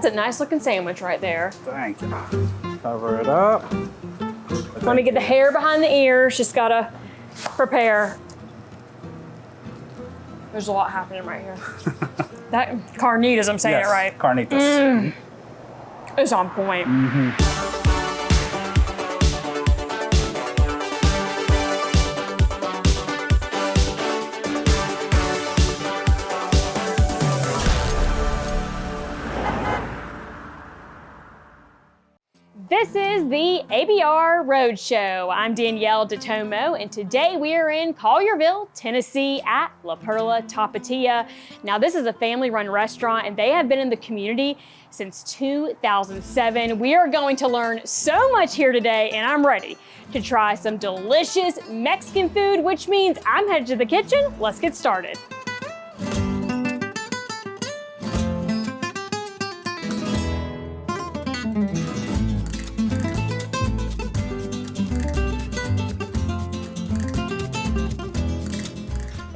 That's a nice looking sandwich right there. Thank you. Cover it up. Let me get the hair behind the ears. Just gotta prepare. There's a lot happening right here. That carnitas, I'm saying it right. Carnitas. It's on point. This is the ABR Roadshow. I'm Danyel DeTomo, and today we are in Collierville, Tennessee at La Perla Tapatía. Now, this is a family-run restaurant, and they have been in the community since 2007. We are going to learn so much here today, and I'm ready to try some delicious Mexican food, which means I'm headed to the kitchen. Let's get started.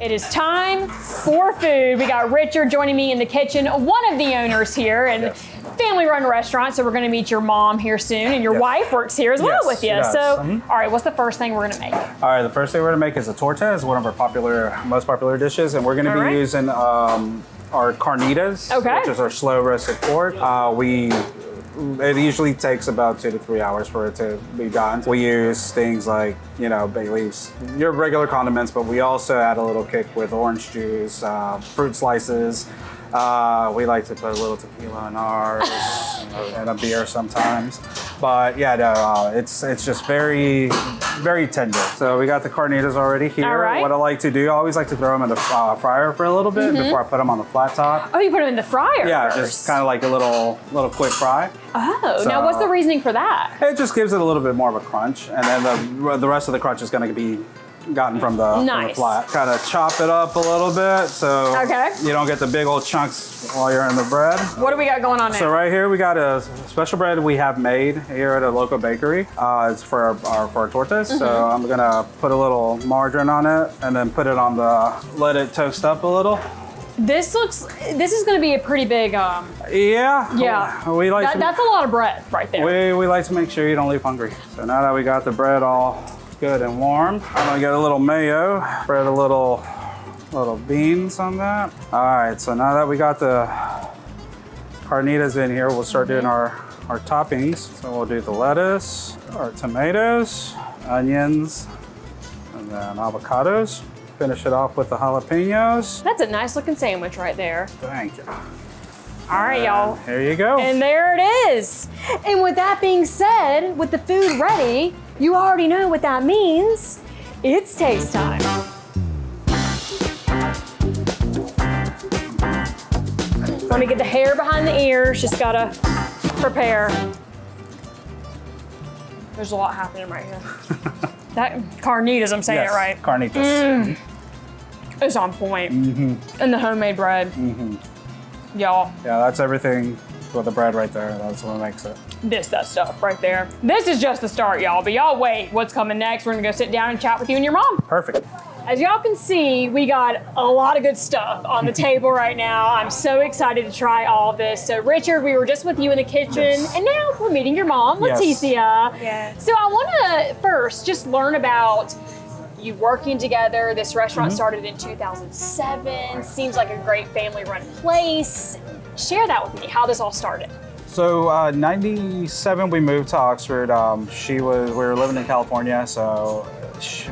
It is time for food. We got Richard joining me in the kitchen, one of the owners here, and family-run restaurant. So we're going to meet your mom here soon, and your wife works here as well with you. So, all right, what's the first thing we're going to make? All right, the first thing we're going to make is a torta. It's one of our most popular dishes, and we're going to be using our carnitas, which is our slow roasted pork. It usually takes about 2 to 3 hours for it to be done. We use things like, bay leaves, your regular condiments, but we also add a little kick with orange juice, fruit slices. We like to put a little tequila in ours and a beer sometimes. But yeah, no, it's just very, very tender. So we got the carnitas already here. All right. What I like to do, I always like to throw them in the fryer for a little bit before I put them on the flat top. Oh, you put them in the fryer first. first. Just kind of like a little quick fry. Oh, so, now what's the reasoning for that? It just gives it a little bit more of a crunch, and then the rest of the crunch is going to be gotten from the flat. Kind of chop it up a little bit so you don't get the big old chunks while you're in the bread. What do we got going on now? So right here we got a special bread we have made here at a local bakery. It's for our tortas. So I'm gonna put a little margarine on it and then put it on let it toast up a little. This is going to be a pretty big. Yeah. We like that's a lot of bread right there. We like to make sure you don't leave hungry. So now that we got the bread all good and warm, I'm gonna get a little mayo, spread a little beans on that. All right, so now that we got the carnitas in here, we'll start doing our toppings. So we'll do the lettuce, our tomatoes, onions, and then avocados. Finish it off with the jalapenos. That's a nice looking sandwich right there. Thank you. All right, y'all. Here you go. And there it is. And with that being said, with the food ready, you already know what that means. It's taste time. Let me get the hair behind the ears. Just gotta prepare. There's a lot happening right here. That carnitas, I'm saying it right. Carnitas. It's on point. And the homemade bread. Y'all. Yeah, that's everything with the bread right there. That's what makes it. That stuff right there. This is just the start, y'all, but y'all wait. What's coming next? We're gonna go sit down and chat with you and your mom. Perfect. As y'all can see, we got a lot of good stuff on the table right now. I'm so excited to try all of this. So Richard, we were just with you in the kitchen, and now we're meeting your mom, Leticia. Yes. So I wanna first just learn about you working together. This restaurant started in 2007. Seems like a great family-run place. Share that with me, how this all started. So 97, we moved to Oxford. We were living in California, so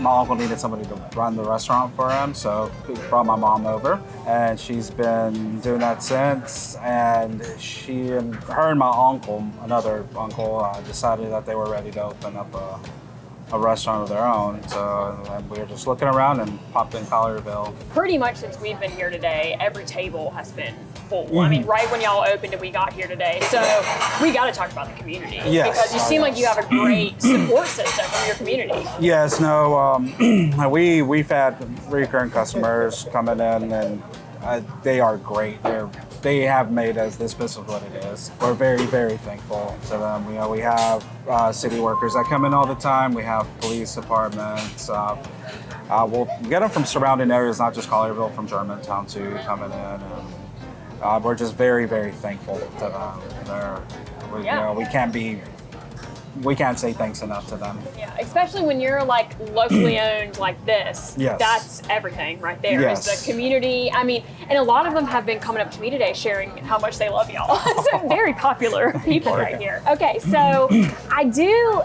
my uncle needed somebody to run the restaurant for him, so he brought my mom over, and she's been doing that since. And her and my uncle, another uncle, decided that they were ready to open up a restaurant of their own. So we were just looking around and popped in Collierville. Pretty much since we've been here today, every table has been full. I mean, right when y'all opened and we got here today. So we got to talk about the community. Yes. Because you seem like you have a great support system from your community. Yes, no, we've had recurring customers coming in, and they are great. They have made us this business what it is. We're very, very thankful to them. We have city workers that come in all the time. We have police departments. We'll get them from surrounding areas, not just Collierville, from Germantown too, coming in. we're just very, very thankful to them. We can't say thanks enough to them. Yeah, especially when you're like locally owned like this. Yes. That's everything right there. Yes. Is the community. I mean, and a lot of them have been coming up to me today sharing how much they love y'all. So very popular people right here. Okay, so I do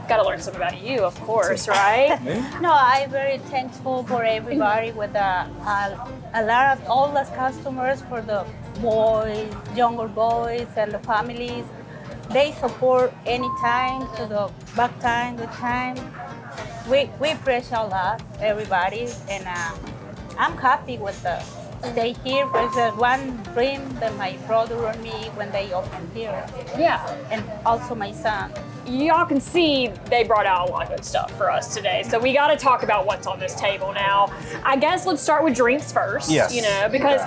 got to learn something about you, of course, right? No, I'm very thankful for everybody with a lot of all the customers, for the boys, younger boys, and the families. They support anytime to the back time, good time. We appreciate a lot, everybody, and I'm happy with the stay here. There's one dream that my brother and me when they opened here. Yeah. And also my son. Y'all can see they brought out a lot of good stuff for us today. So we got to talk about what's on this table now. I guess let's start with drinks first. Yes. You know, because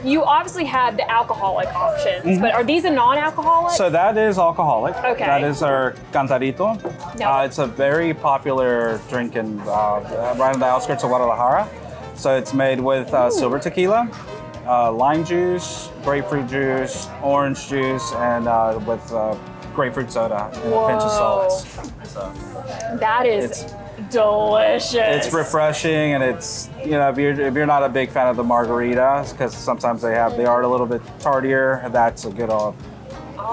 you obviously have the alcoholic options, but are these a non-alcoholic? So that is alcoholic. Okay. That is our cantarito. No. It's a very popular drink in right on the outskirts of Guadalajara. So it's made with silver tequila, lime juice, grapefruit juice, orange juice, and with grapefruit soda and a pinch of salt. So That is delicious. it's refreshing, and it's, you know, if you're not a big fan of the margaritas, because sometimes they are a little bit tardier, that's a good old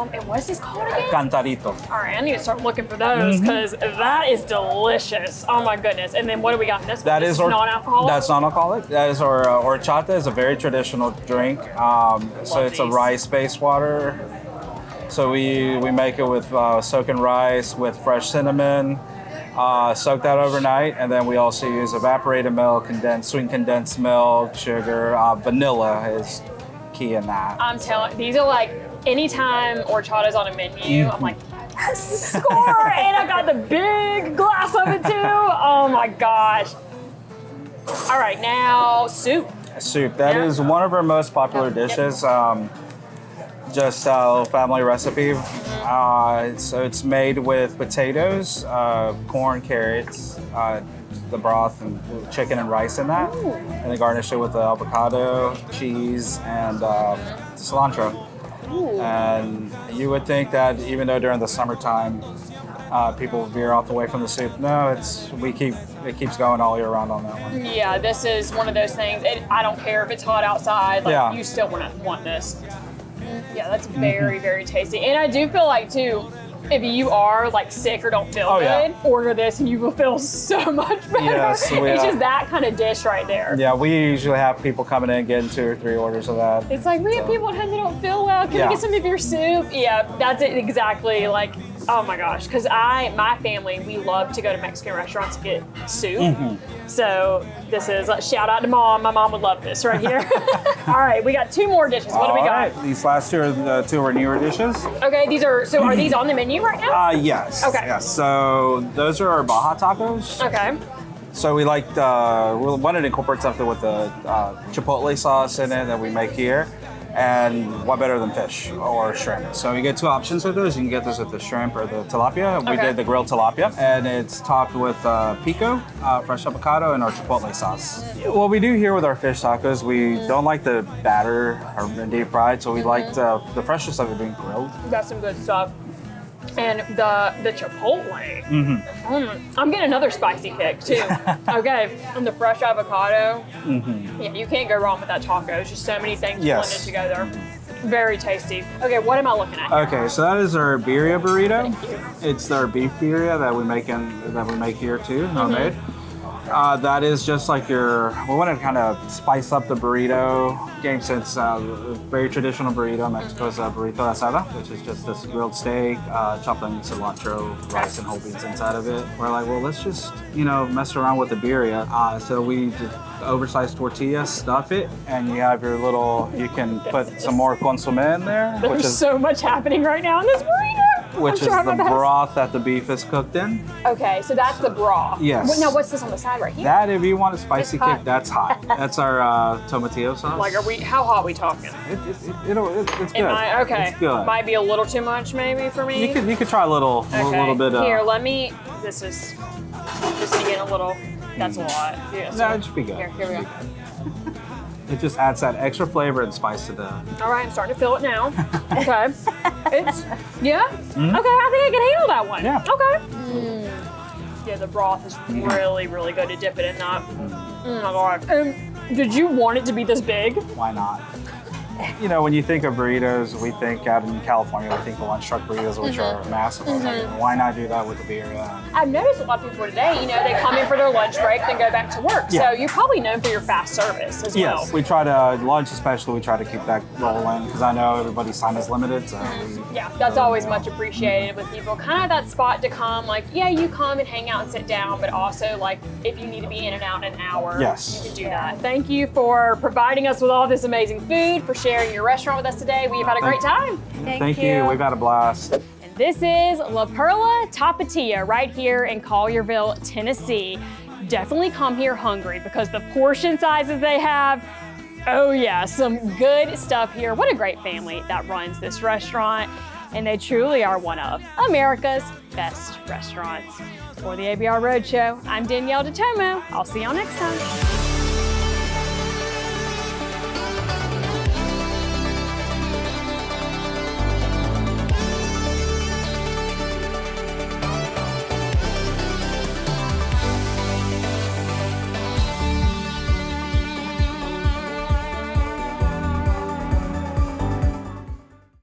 And what's this called again? cantarito. All right, I need to start looking for those because that is delicious. Oh my goodness. And then what do we got in this? That one? is This non-alcoholic? That's non-alcoholic. That is our horchata. Is a very traditional drink. So it's a these. rice-based water. So we make it with soaking rice with fresh cinnamon. Soak that overnight, and then we also use evaporated milk, sweet condensed milk, sugar, vanilla is key in that. I'm telling, these are like, anytime horchata's on a menu, I'm like, yes, score! And I got the big glass of it too. Oh my gosh. All right, now soup. Soup. That is one of our most popular dishes. Just a little family recipe. So it's made with potatoes, corn, carrots, the broth, and chicken and rice in that. Ooh. And then garnish it with avocado, cheese, and cilantro. Ooh. And you would think that even though during the summertime, people veer off away from the soup. No, it keeps going all year round on that one. Yeah, this is one of those things. I don't care if it's hot outside. Like, Yeah. you still want this. Yeah, that's very, very tasty. And I do feel like, too, if you are like sick or don't feel good, order this and you will feel so much better. Yes, it's just that kind of dish right there. Yeah, we usually have people coming in getting 2 or 3 orders of that. It's like, we have people at home that don't feel well. Can we get some of your soup? Yeah, that's it exactly. Like, oh my gosh. Because my family, we love to go to Mexican restaurants to get soup. So this is a shout out to Mom. My mom would love this right here. All right, we got 2 more dishes. What do we got? Right. These last 2 are the 2 of our newer dishes. Okay, are these on the menu right now? Yes. Okay. Yes. So those are our Baja tacos. Okay. So we wanted to incorporate something with the chipotle sauce in it that we make here. And what better than fish or shrimp? So you get 2 options with those. You can get this with the shrimp or the tilapia. We did the grilled tilapia, and it's topped with pico, fresh avocado, and our chipotle sauce. What we do here with our fish tacos, we don't like the batter or deep fried, so we like the freshness of it being grilled. That's some good stuff. And the chipotle. I'm getting another spicy kick too. Okay, and the fresh avocado. Yeah, you can't go wrong with that taco. It's just so many things blended together. Very tasty. Okay, what am I looking at? Okay, so that is our birria burrito. Thank you. It's our beef birria that we make here too, homemade. That is just like we want to kind of spice up the burrito game since very traditional burrito. Mexico's burrito asada, which is just this grilled steak, chopped onion, cilantro, rice, and whole beans inside of it. We're like, well, let's just, mess around with the birria. So we just oversized tortilla, stuff it, and you have you can put some more consomme in there. There's so much happening right now in this burrito. Which is the broth that the beef is cooked in. Okay, so that's the broth. Yes. Now, what's this on the side right here? That, if you want a spicy It's hot. kick, that's hot. That's our tomatillo sauce. Like, how hot are we talking? It's good. Okay. It's good. Might be a little too much maybe for me. You could try a little bit. Here, this is just getting a little, that's a lot. Yeah, No, it should be good. Here we go. It just adds that extra flavor and spice to the... All right, I'm starting to feel it now. Okay. It's, yeah? Okay, I think I can handle that one. Yeah. Okay. Yeah, the broth is really, really good to dip it in that. Oh my God. Did you want it to be this big? Why not? You know, when you think of burritos, we think out in California, we think of lunch truck burritos, which are massive. Why not do that with the beer? I've noticed a lot of people today, you know, they come in for their lunch break, then go back to work. Yeah. So you're probably known for your fast service as well. Yes, we try to, lunch especially, we try to keep that rolling because I know everybody's time is limited. So yeah, that's always much appreciated with people. Kind of that spot to come, like, yeah, you come and hang out and sit down, but also like if you need to be in and out in an hour, yes, you can do that. Thank you for providing us with all this amazing food, for sharing your restaurant with us today. We've had a great time. Thank you. We've had a blast. And this is La Perla Tapatía right here in Collierville, Tennessee. Definitely come here hungry because the portion sizes they have, oh yeah, some good stuff here. What a great family that runs this restaurant. And they truly are one of America's best restaurants. For the ABR Roadshow, I'm Danyel DeTomo. I'll see y'all next time.